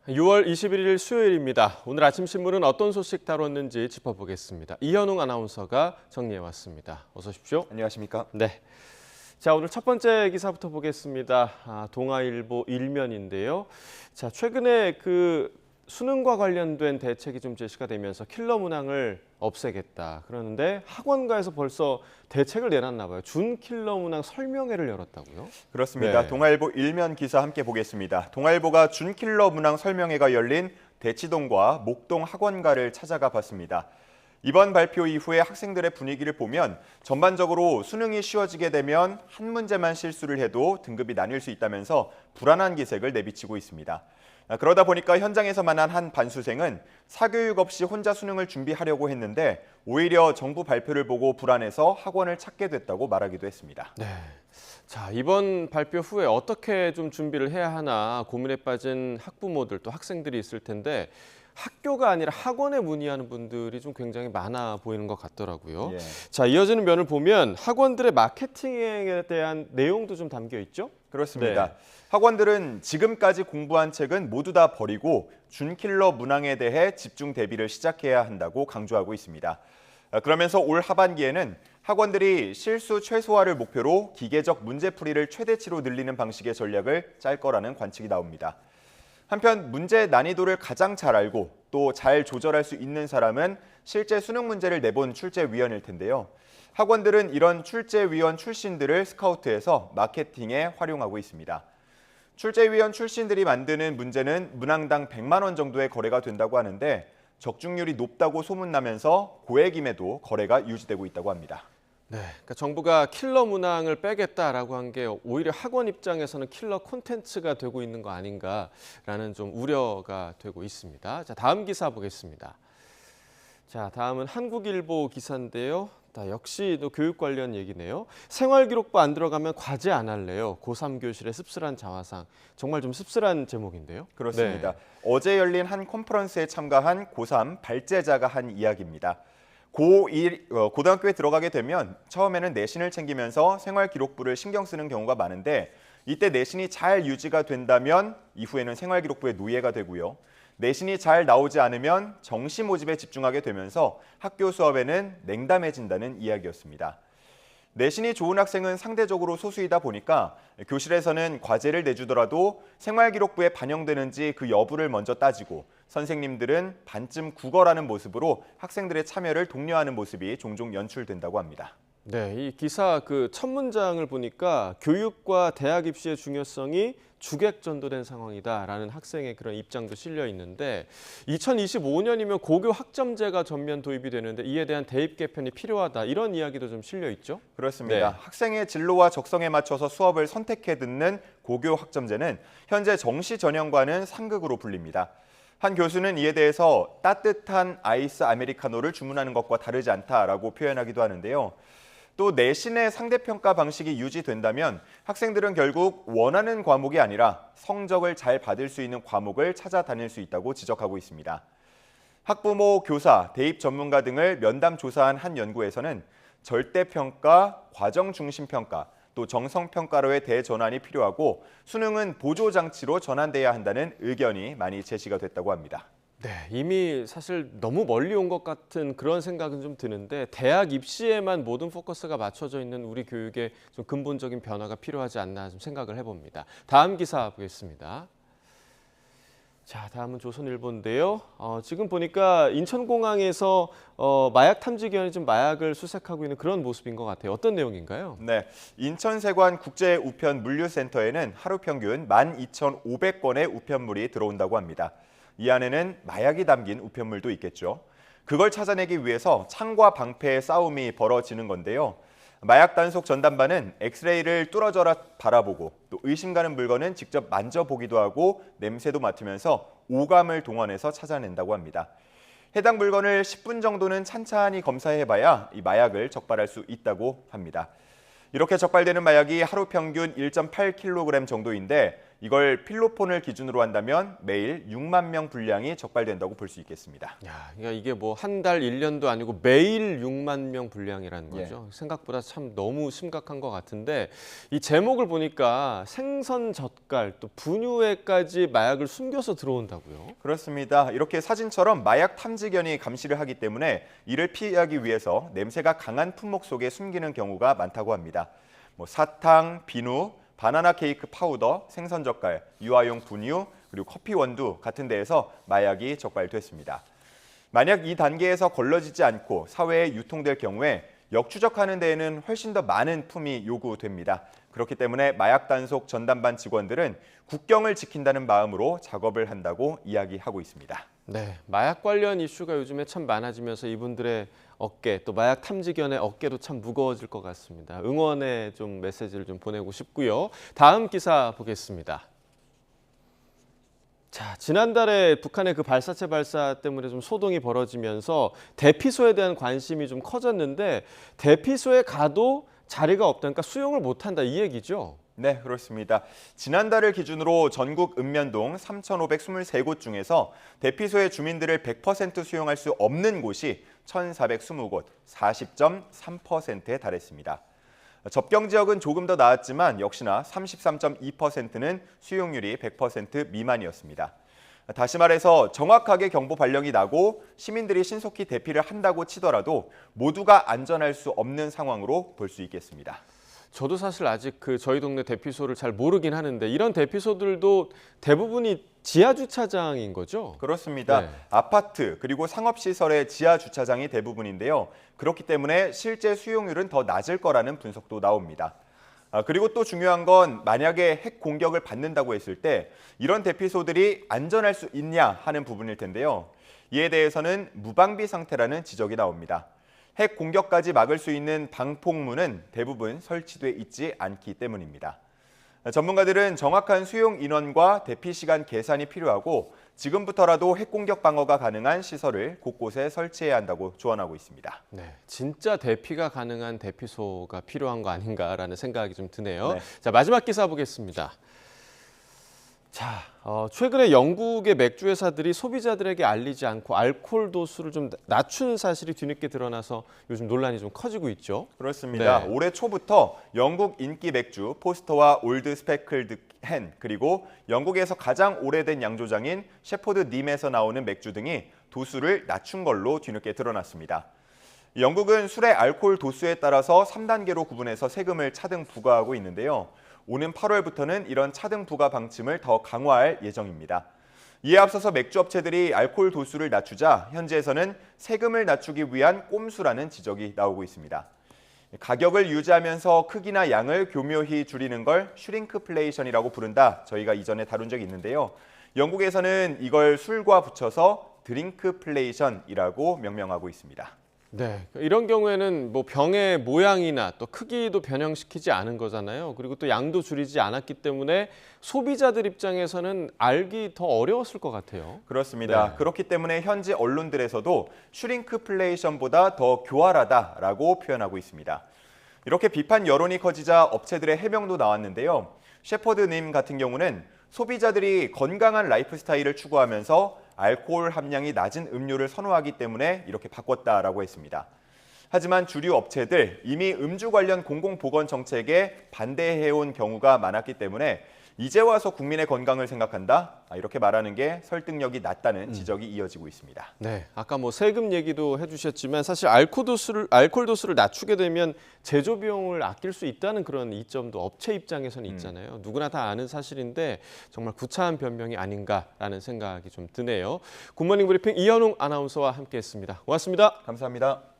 6월 21일 수요일입니다. 오늘 아침 신문은 어떤 소식 다뤘는지 짚어보겠습니다. 이현웅 아나운서가 정리해왔습니다. 어서 오십시오. 안녕하십니까? 네. 자, 오늘 첫 번째 기사부터 보겠습니다. 동아일보 일면인데요. 자, 최근에 수능과 관련된 대책이 좀 제시가 되면서 킬러 문항을 없애겠다. 그러는데 학원가에서 벌써 대책을 내놨나 봐요. 준 킬러 문항 설명회를 열었다고요? 그렇습니다. 네. 동아일보 일면 기사 함께 보겠습니다. 동아일보가 준 킬러 문항 설명회가 열린 대치동과 목동 학원가를 찾아가 봤습니다. 이번 발표 이후에 학생들의 분위기를 보면 전반적으로 수능이 쉬워지게 되면 한 문제만 실수를 해도 등급이 나뉠 수 있다면서 불안한 기색을 내비치고 있습니다. 그러다 보니까 현장에서 만난 한 반수생은 사교육 없이 혼자 수능을 준비하려고 했는데 오히려 정부 발표를 보고 불안해서 학원을 찾게 됐다고 말하기도 했습니다. 네. 자, 이번 발표 후에 어떻게 좀 준비를 해야 하나 고민에 빠진 학부모들 또 학생들이 있을 텐데 학교가 아니라 학원에 문의하는 분들이 좀 굉장히 많아 보이는 것 같더라고요. 예. 자, 이어지는 면을 보면 학원들의 마케팅에 대한 내용도 좀 담겨 있죠? 그렇습니다. 네. 학원들은 지금까지 공부한 책은 모두 다 버리고 준킬러 문항에 대해 집중 대비를 시작해야 한다고 강조하고 있습니다. 그러면서 올 하반기에는 학원들이 실수 최소화를 목표로 기계적 문제풀이를 최대치로 늘리는 방식의 전략을 짤 거라는 관측이 나옵니다. 한편 문제 난이도를 가장 잘 알고 또 잘 조절할 수 있는 사람은 실제 수능 문제를 내본 출제위원일 텐데요. 학원들은 이런 출제위원 출신들을 스카우트해서 마케팅에 활용하고 있습니다. 출제위원 출신들이 만드는 문제는 문항당 100만 원 정도의 거래가 된다고 하는데 적중률이 높다고 소문나면서 고액임에도 거래가 유지되고 있다고 합니다. 네, 그러니까 정부가 킬러 문항을 빼겠다라고 한 게 오히려 학원 입장에서는 킬러 콘텐츠가 되고 있는 거 아닌가라는 좀 우려가 되고 있습니다. 자, 다음 기사 보겠습니다. 자, 다음은 한국일보 기사인데요. 역시 또 교육 관련 얘기네요. 생활기록부 안 들어가면 과제 안 할래요. 고3 교실의 씁쓸한 자화상. 정말 좀 씁쓸한 제목인데요. 그렇습니다. 네. 어제 열린 한 컨퍼런스에 참가한 고3 발제자가 한 이야기입니다. 고등학교에 들어가게 되면 처음에는 내신을 챙기면서 생활기록부를 신경 쓰는 경우가 많은데 이때 내신이 잘 유지가 된다면 이후에는 생활기록부의 노예가 되고요. 내신이 잘 나오지 않으면 정시 모집에 집중하게 되면서 학교 수업에는 냉담해진다는 이야기였습니다. 내신이 좋은 학생은 상대적으로 소수이다 보니까 교실에서는 과제를 내주더라도 생활기록부에 반영되는지 그 여부를 먼저 따지고 선생님들은 반쯤 국어라는 모습으로 학생들의 참여를 독려하는 모습이 종종 연출된다고 합니다. 네, 이 기사 첫 문장을 보니까 교육과 대학 입시의 중요성이 주객전도된 상황이다라는 학생의 그런 입장도 실려 있는데 2025년이면 고교 학점제가 전면 도입이 되는데 이에 대한 대입 개편이 필요하다 이런 이야기도 좀 실려 있죠? 그렇습니다. 네. 학생의 진로와 적성에 맞춰서 수업을 선택해 듣는 고교 학점제는 현재 정시 전형과는 상극으로 불립니다. 한 교수는 이에 대해서 따뜻한 아이스 아메리카노를 주문하는 것과 다르지 않다라고 표현하기도 하는데요. 또 내신의 상대평가 방식이 유지된다면 학생들은 결국 원하는 과목이 아니라 성적을 잘 받을 수 있는 과목을 찾아다닐 수 있다고 지적하고 있습니다. 학부모, 교사, 대입 전문가 등을 면담 조사한 한 연구에서는 절대평가, 과정중심평가, 또 정성평가로의 대전환이 필요하고 수능은 보조장치로 전환돼야 한다는 의견이 많이 제시가 됐다고 합니다. 네, 이미 사실 너무 멀리 온 것 같은 그런 생각은 좀 드는데 대학 입시에만 모든 포커스가 맞춰져 있는 우리 교육에 좀 근본적인 변화가 필요하지 않나 좀 생각을 해봅니다. 다음 기사 보겠습니다. 자, 다음은 조선일보인데요. 지금 보니까 인천공항에서 마약 탐지견이 좀 마약을 수색하고 있는 그런 모습인 것 같아요. 어떤 내용인가요? 네, 인천세관 국제우편 물류센터에는 하루 평균 12,500건의 우편물이 들어온다고 합니다. 이 안에는 마약이 담긴 우편물도 있겠죠. 그걸 찾아내기 위해서 창과 방패의 싸움이 벌어지는 건데요. 마약 단속 전담반은 엑스레이를 뚫어져라 바라보고 또 의심 가는 물건은 직접 만져보기도 하고 냄새도 맡으면서 오감을 동원해서 찾아낸다고 합니다. 해당 물건을 10분 정도는 찬찬히 검사해봐야 이 마약을 적발할 수 있다고 합니다. 이렇게 적발되는 마약이 하루 평균 1.8kg 정도인데 이걸 필로폰을 기준으로 한다면 매일 6만 명 분량이 적발된다고 볼 수 있겠습니다. 야, 그러니까 이게 뭐 한 달, 1년도 아니고 매일 6만 명 분량이라는 거죠. 생각보다 참 너무 심각한 것 같은데 이 제목을 보니까 생선 젓갈 또 분유에까지 마약을 숨겨서 들어온다고요? 그렇습니다. 이렇게 사진처럼 마약 탐지견이 감시를 하기 때문에 이를 피하기 위해서 냄새가 강한 품목 속에 숨기는 경우가 많다고 합니다. 뭐 사탕, 비누, 바나나 케이크 파우더, 생선 젓갈, 유아용 분유, 그리고 커피 원두 같은 데에서 마약이 적발됐습니다. 만약 이 단계에서 걸러지지 않고 사회에 유통될 경우에 역추적하는 데에는 훨씬 더 많은 품이 요구됩니다. 그렇기 때문에 마약 단속 전담반 직원들은 국경을 지킨다는 마음으로 작업을 한다고 이야기하고 있습니다. 네, 마약 관련 이슈가 요즘에 참 많아지면서 이분들의 어깨, 또 마약 탐지견의 어깨도 참 무거워질 것 같습니다. 응원의 좀 메시지를 좀 보내고 싶고요. 다음 기사 보겠습니다. 자, 지난달에 북한의 그 발사체 발사 때문에 좀 소동이 벌어지면서 대피소에 대한 관심이 좀 커졌는데 대피소에 가도 자리가 없다니까 수용을 못한다 이 얘기죠? 네, 그렇습니다. 지난달을 기준으로 전국 읍면동 3,523곳 중에서 대피소의 주민들을 100% 수용할 수 없는 곳이 1,420곳, 40.3%에 달했습니다. 접경 지역은 조금 더 나았지만 역시나 33.2%는 수용률이 100% 미만이었습니다. 다시 말해서 정확하게 경보 발령이 나고 시민들이 신속히 대피를 한다고 치더라도 모두가 안전할 수 없는 상황으로 볼 수 있겠습니다. 저도 사실 아직 그 저희 동네 대피소를 잘 모르긴 하는데 이런 대피소들도 대부분이 지하 주차장인 거죠? 그렇습니다. 네. 아파트 그리고 상업시설의 지하 주차장이 대부분인데요. 그렇기 때문에 실제 수용률은 더 낮을 거라는 분석도 나옵니다. 그리고 또 중요한 건 만약에 핵 공격을 받는다고 했을 때 이런 대피소들이 안전할 수 있냐 하는 부분일 텐데요. 이에 대해서는 무방비 상태라는 지적이 나옵니다. 핵 공격까지 막을 수 있는 방폭문은 대부분 설치돼 있지 않기 때문입니다. 전문가들은 정확한 수용 인원과 대피 시간 계산이 필요하고 지금부터라도 핵 공격 방어가 가능한 시설을 곳곳에 설치해야 한다고 조언하고 있습니다. 네, 진짜 대피가 가능한 대피소가 필요한 거 아닌가라는 생각이 좀 드네요. 네. 자, 마지막 기사 보겠습니다. 자, 최근에 영국의 맥주 회사들이 소비자들에게 알리지 않고 알코올 도수를 좀 낮춘 사실이 뒤늦게 드러나서 요즘 논란이 좀 커지고 있죠. 그렇습니다. 네. 올해 초부터 영국 인기 맥주 포스터와 올드 스페클드 헨 그리고 영국에서 가장 오래된 양조장인 셰퍼드 님에서 나오는 맥주 등이 도수를 낮춘 걸로 뒤늦게 드러났습니다. 영국은 술의 알코올 도수에 따라서 3단계로 구분해서 세금을 차등 부과하고 있는데요. 오는 8월부터는 이런 차등 부과 방침을 더 강화할 예정입니다. 이에 앞서서 맥주업체들이 알코올 도수를 낮추자 현지에서는 세금을 낮추기 위한 꼼수라는 지적이 나오고 있습니다. 가격을 유지하면서 크기나 양을 교묘히 줄이는 걸 슈링크플레이션이라고 부른다. 저희가 이전에 다룬 적이 있는데요. 영국에서는 이걸 술과 붙여서 드링크플레이션이라고 명명하고 있습니다. 네, 이런 경우에는 뭐 병의 모양이나 또 크기도 변형시키지 않은 거잖아요. 그리고 또 양도 줄이지 않았기 때문에 소비자들 입장에서는 알기 더 어려웠을 것 같아요. 그렇습니다. 네. 그렇기 때문에 현지 언론들에서도 슈링크플레이션보다 더 교활하다라고 표현하고 있습니다. 이렇게 비판 여론이 커지자 업체들의 해명도 나왔는데요. 셰퍼드님 같은 경우는 소비자들이 건강한 라이프 스타일을 추구하면서 알코올 함량이 낮은 음료를 선호하기 때문에 이렇게 바꿨다라고 했습니다. 하지만 주류 업체들 이미 음주 관련 공공보건 정책에 반대해온 경우가 많았기 때문에 이제 와서 국민의 건강을 생각한다? 이렇게 말하는 게 설득력이 낮다는 지적이 이어지고 있습니다. 네, 아까 뭐 세금 얘기도 해주셨지만 사실 알코올 도수를 낮추게 되면 제조 비용을 아낄 수 있다는 그런 이점도 업체 입장에서는 있잖아요. 누구나 다 아는 사실인데 정말 구차한 변명이 아닌가라는 생각이 좀 드네요. 굿모닝 브리핑 이현웅 아나운서와 함께했습니다. 고맙습니다. 감사합니다.